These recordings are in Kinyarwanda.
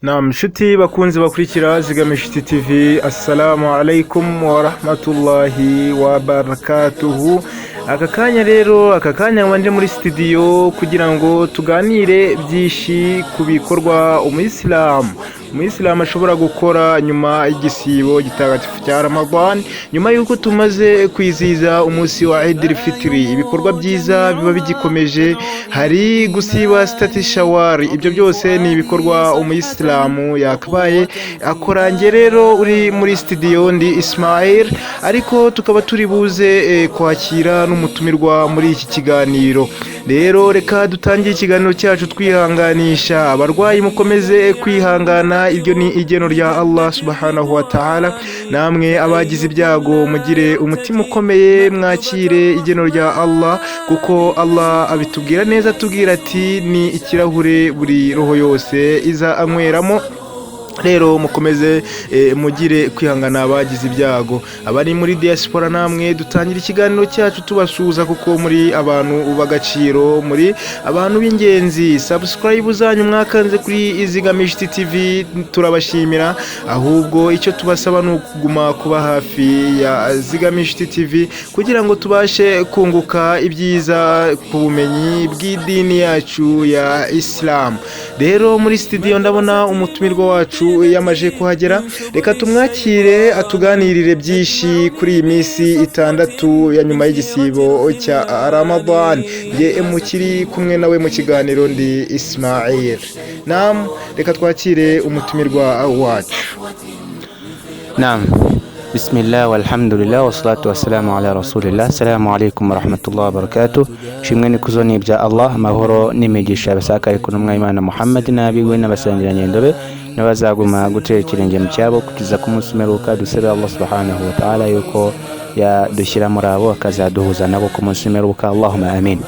Nshuti bakunzi bakurikira Zigamishi TV, assalamu alaikum wa rahmatullahi wa barakatuhu. Aka kanya wanje muri studio kugira ngo tuganire byinshi ku bikorwa umuyisilamu ashobora gukora nyuma y'igisibo gitagatifu cya Ramadan, nyuma yuko tumaze kwizihiza umunsi wa Eid al-Fitr. Ibikorwa byiza biba bigikomeje, hari gusiba stati shawari, ibyo byose ni ibikorwa umuyisilamu yakabaye akora. Rero uri muri studio ndi Ismail, ariko tukaba turi buze kwakira n'umutumirwa muri iki kiganiro. Rero reka dutangire ikiganiro cyacu twihanganisha abarwayi, mukomeze kwihangana, iryo ni igeno rya Allah subhanahu wa ta'ala. Namwe abagize ibyago mugire umutima ukomeye, mwakire igeno rya Allah, kuko Allah abitubwira neza, atubwira ati ni ikirahure buri roho yose iza anyweramo. Rero mukomeze mugire kwihangana abagize ibyago. Abari muri diaspora namwe dutangira ikiganiro cyacu tubasuhuza, kuko muri abantu bagaciro, muri abantu b'ingenzi. Subscribe zanyu mwakanze kuri Zigamishi TV turabashimira, ahubwo icyo tubasaba ni kuguma kuba hafi ya Zigamishi TV kugira ngo tubashe kunguka ibyiza ku bumenyi bw'idini yacu ya Islam. Rero muri studio ndabona umutumirwa wacu yamaje kuhagera, reka tumwakire atuganirire byinshi kuri iyi minsi itandatu ya nyuma y'igisibo cya Ramadan. Ye mukiri kumwe nawe mu kiganiro ndi Ismail. Reka twakire umutumirwa wacu. Bismillah walhamdulillah wassalatu wassalamu ala rasulillah. Assalamu alaikum warahmatullahi wabarakatuh. Shimwe nikuzo ni bya Allah, mahoro n'imigisha basakare ku ntumwa y'Imana Muhammad n'abiwe n'abasangira nyendobe n'abazaguma gutera ikirenge mu cyabo kugeza ku munsi w'imperuka. Dusaba Allah subhanahu wa ta'ala yuko yadushyira muri abo akazaduhuza nabo ku munsi w'imperuka, Allahumma amin.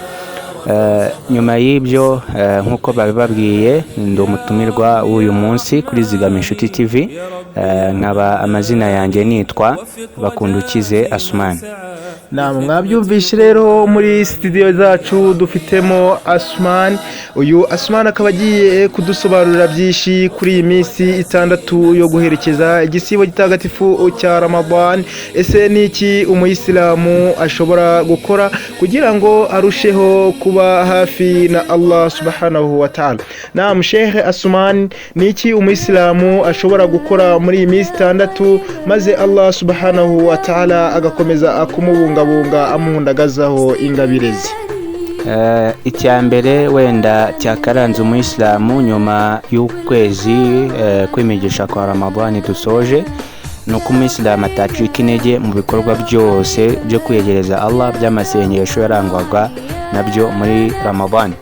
Nyuma y'ibyo nkuko babibabwiye, ndi umutumirwa w'uyu munsi kuri Zigamishi TV. Nkaba amazina yanjye nitwa Bakundukize Asman. Mwabyumvishe rero muri studio zacu dufitemo Asman. Uyu Asman akaba agiye kudusobanurira byinshi kuri iyi minsi itandatu yo guherekeza igisibo gitagatifu cya Ramadan. Ese niki umuyisilamu ashobora gukora kugira ngo arusheho kuba hafi na Allah subhanahu wa ta'ala? Sheikh Asman, niki umuyisilamu ashobora gukora muri iyi minsi itandatu maze Allah subhanahu wa ta'ala agakomeza akumubungabunga, amuhundagazaho ingabirezi? Icyambere wenda cyakaranze umuyisilamu nyuma y'ukwezi kwimigisha kwa Ramadan dusoje, nuko umuyisilamu atacika intege mu bikorwa byose byo kwegereza Allah by'amasengesho yarangwaga nabyo muri Ramadan.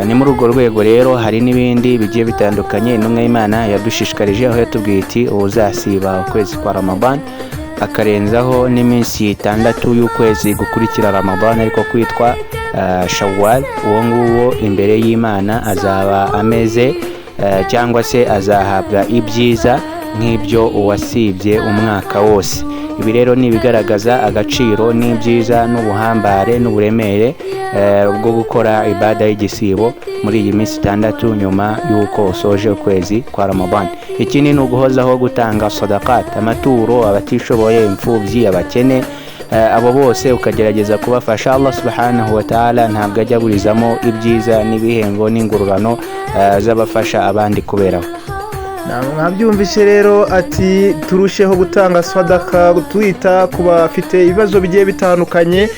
Ni muri urwo rwego rero hari n'ibindi bigiye bitandukanye intumwa y'Imana yadushishikarije, aho yatubwiye iti uzasiba ukwezi kwa Ramadan akarenzaho n'iminsi itandatu y'ukwezi gukurikira Ramadan ariko kwitwa Shawwal, uwo nguwo imbere y'Imana azaba ameze cyangwa se azahabwa ibyiza nk'ibyo uwasibye umwaka wose. Ibi rero ni ibigaragaza agaciro n'ibyiza n'ubuhambare n'uburemere bwo gukora ibada y'igisibo muri iyi minsi itandatu nyuma y'uko usoje ukwezi kwa Ramadan. Ikindi ni uguhozaho gutanga sadaqat, amaturo, abatishoboye, imfubyi, abakene, abo bose ukagerageza kubafasha. Allah subhanahu wa ta'ala ntabwo ajya burizamo ibyiza n'ibihembo n'ingururano z'abafasha abandi kuberaho. Mwabyumvise rero ati turusheho gutanga sadaka, twita ku bafite ibibazo bigiye bitandukanye,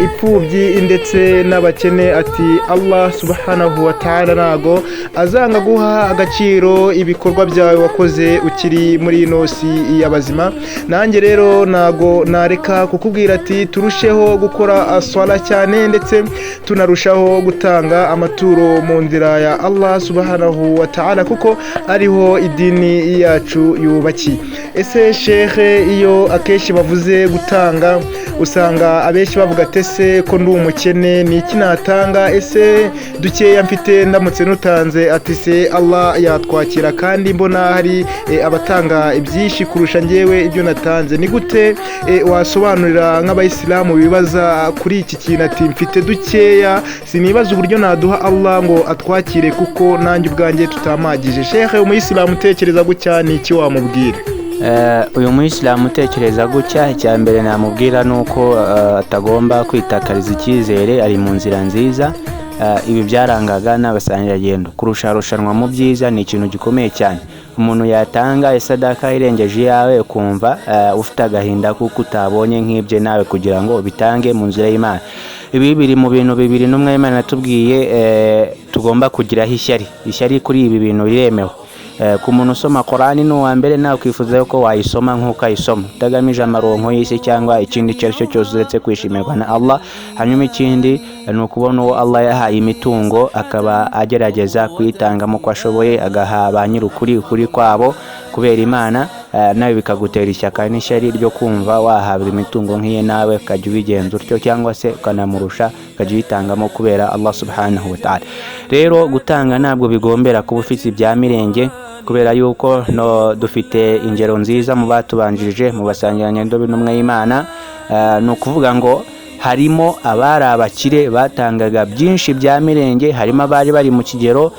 ipfubyi ndetse n'abakene. Ati Allah subhanahu wa ta'ala ntago azanga guha agaciro ibikorwa byawe wakoze ukiri muri ino si y'abazima. Nanjye rero ntago nareka kukubwira ati turusheho gukora swala cyane, ndetse tunarushaho gutanga amaturo mu nzira ya Allah subhanahu wa ta'ala, kuko ariho idini yacu yubakiye. Ese shehe, iyo akenshi bavuze gutanga usanga abenshi bavuga ese ko ndi umukene ni iki natanga, ese dukeya mfite ndamutse nutanze ati se Allah yatwakira, kandi mbona hari abatanga ibyinshi kurusha njyewe ibyo natanze. Ni gute wasobanurira nk'abayisilamu bibaza kuri iki kintu ati mfite dukeya, sinibaza uburyo naduha Allah ngo atwakire kuko nanjye ubwanjye tutamagije? Shehe, umuyisilamu utekereza gutya ni iki wamubwira? Uyu muyisilamu utekereza gutya, icya mbere namubwira nuko atagomba kwitakariza icyizere, ari mu nzira nziza. Ibi byarangaga n'abasangirangendo, kurushanwa mu byiza ni ikintu gikomeye cyane. Umuntu yatanga isadaka irengeje yawe ukumva ufite agahinda kuko utabonye nk'ibye nawe kugira ngo bitange mu nzira y'Imana. Ibi biri mu bintu bibiri n'umwe Imana yatubwiye tugomba kugiraho ishyari kuri ibi bintu biremewe. Ku muntu usoma Qur'ani n'uwa mbere nawe kwifuza ko wayisoma nk'uko ayisoma utagamije amaronko y'isi cyangwa ikindi cyo cyose uretse kwishimirwa na Allah. Hanyuma ikindi ni ukubona uwo Allah yahaye imitungo akaba agerageza kuyitangamo uko ashoboye, agaha ba nyir'ukuri kwabo kubera Imana, nawe bikagutera ishyaka n'ishyari ryo kumva wahabwa imitungo nk'iye nawe ukajya ubigenza utyo, cyangwa se ukanamurusha ukajya uyitangamo kubera Allah subhanahu wa ta'ala. Rero gutanga ntabwo bigombera kuba ufite ibya mirenge, kubera yuko dufite ingero nziza mu batubanjirije mu basangirangendo b'intumwa y'Imana. Ni ukuvuga ngo harimo abari abakire batangaga byinshi bya mirenge, harimo abari bari mu kigero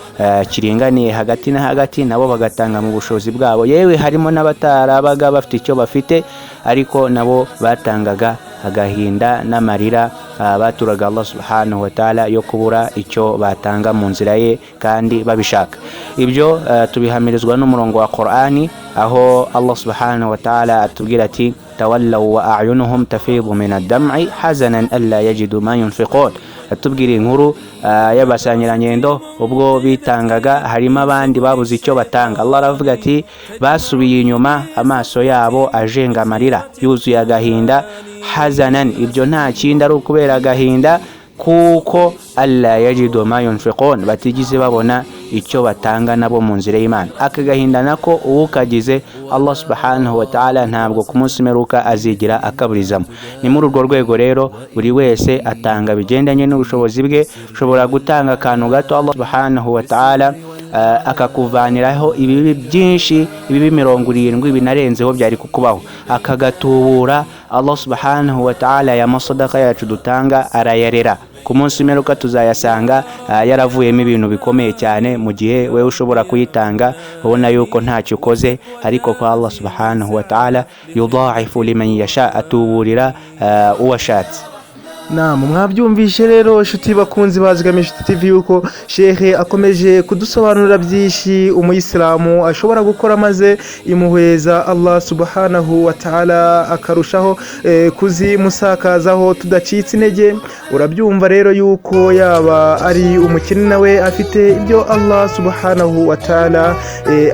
kiringaniye hagati na hagati, nabo bagatanga mu bushobozi bwabo. Yewe harimo n'abatarabaga bafite icyo bafite, ariko nabo batangaga agahinda n'amarira, baturaga Allah subhanahu wa ta'ala yo kubura icyo batanga mu nzira ye kandi babishaka. Ibyo tubihamirizwa n'umurongo wa Qur'ani, aho Allah subhanahu wa ta'ala atubwira ati tawallaw wa a'yunuhum tafidu min ad-dam'i hazanan alla yajidu ma yunfiqun. Atubwira inkuru y'abasangirangendo ubwo bitangaga, harimo abandi babuze icyo batanga. Allah aravuga ati basubiye inyuma, amaso yabo ajenga amarira yuzuye agahinda. Hazanan, ibyo nta kindi ari ukubera agahinda kuko alla yajidu ma yunfiqun, batigize babona icyo batanga nabo mu nzira y'Imana. Akagahinda nako ukagize Allah subhanahu wa ta'ala ntabwo ku munsi meruka azigira akaburizamo. Ni muri urwo rwego rero buri wese atanga bigendanye n'ubushobozi bwe. Ushobora gutanga akantu gato, Allah subhanahu wa ta'ala akakuvaniraho ibibi byinshi, ibibi 70 binarenzeho byari kukubaho, akagatubura. Allah subhanahu wa ta'ala ya masadaka yacu dutanga arayarera, ku munsi meruka tuzayasanga yaravuyemo ibintu bikomeye cyane, mu gihe wewe ushobora kuyitanga ubona yuko ntacyo ukoze, ariko kwa Allah subhanahu wa ta'ala yudha'ifu liman yasha, atuburira uwashatse. Mwabyumvishe rero inshuti bakunzi bazigamije TV yuko shehe akomeje kudusobanurira byinshi umuyisilamu ashobora gukora maze imuhweza Allah subhanahu wa ta'ala akarushaho kuzimusakazaho tudacitse intege. Urabyumva rero yuko yaba ari umukene nawe afite ibyo Allah subhanahu wa ta'ala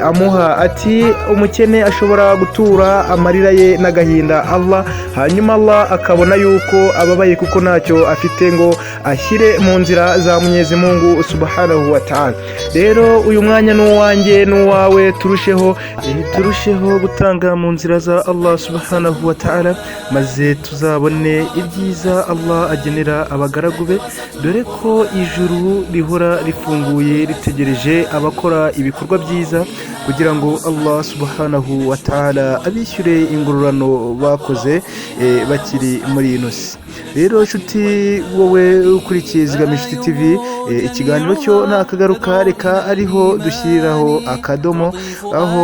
amuha. Ati umukene ashobora gutura amarira ye n'agahinda Allah, hanyuma Allah akabona yuko ababaye kuko ntacyo afite ngo ashyire mu nzira za Mwenyezi Mungu subhanahu wa ta'ala. Rero uyu mwanya n'uwanjye n'uwawe, turusheho gutanga mu nzira za Allah subhanahu wa ta'ala, maze tuzabone ibyiza Allah agenera abagaragu be, dore ko ijuru rihora rifunguye ritegereje abakora ibikorwa byiza kugira ngo Allah subhanahu wa ta'ala abishyure ingororano bakoze bakiri muri ino si. Rero inshuti wowe ukurikiye Zigamije TV, ikiganiro cyo nakagaruka, reka ariho dushyiriraho akadomo, aho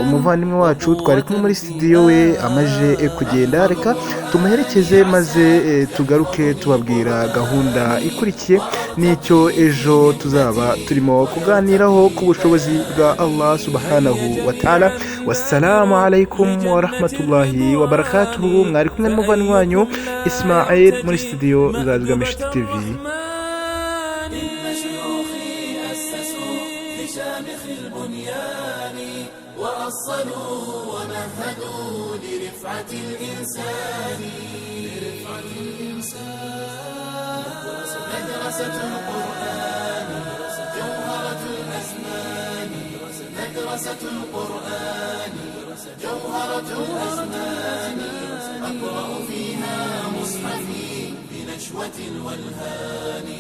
umuvandimwe wacu twari kumwe muri studio we amaje kugenda. Reka tumuherekeze maze tugaruke tubabwira gahunda ikurikiye n'icyo ejo tuzaba turimo kuganiraho ku bushobozi bwa Allah subhanahu wa ta'ala. Wassalamu alaikum wa rahmatullahi wa barakatuhu. Mwari kumwe n'umuvandimwe wanyu Ismail muri studio za Zigamije TV. مدرسة القرآن جوهرة الأزمان، مدرسة مدرسة القرآن جوهرة الأزمان أقرأ فيها مصحفي بنشوة الولهان.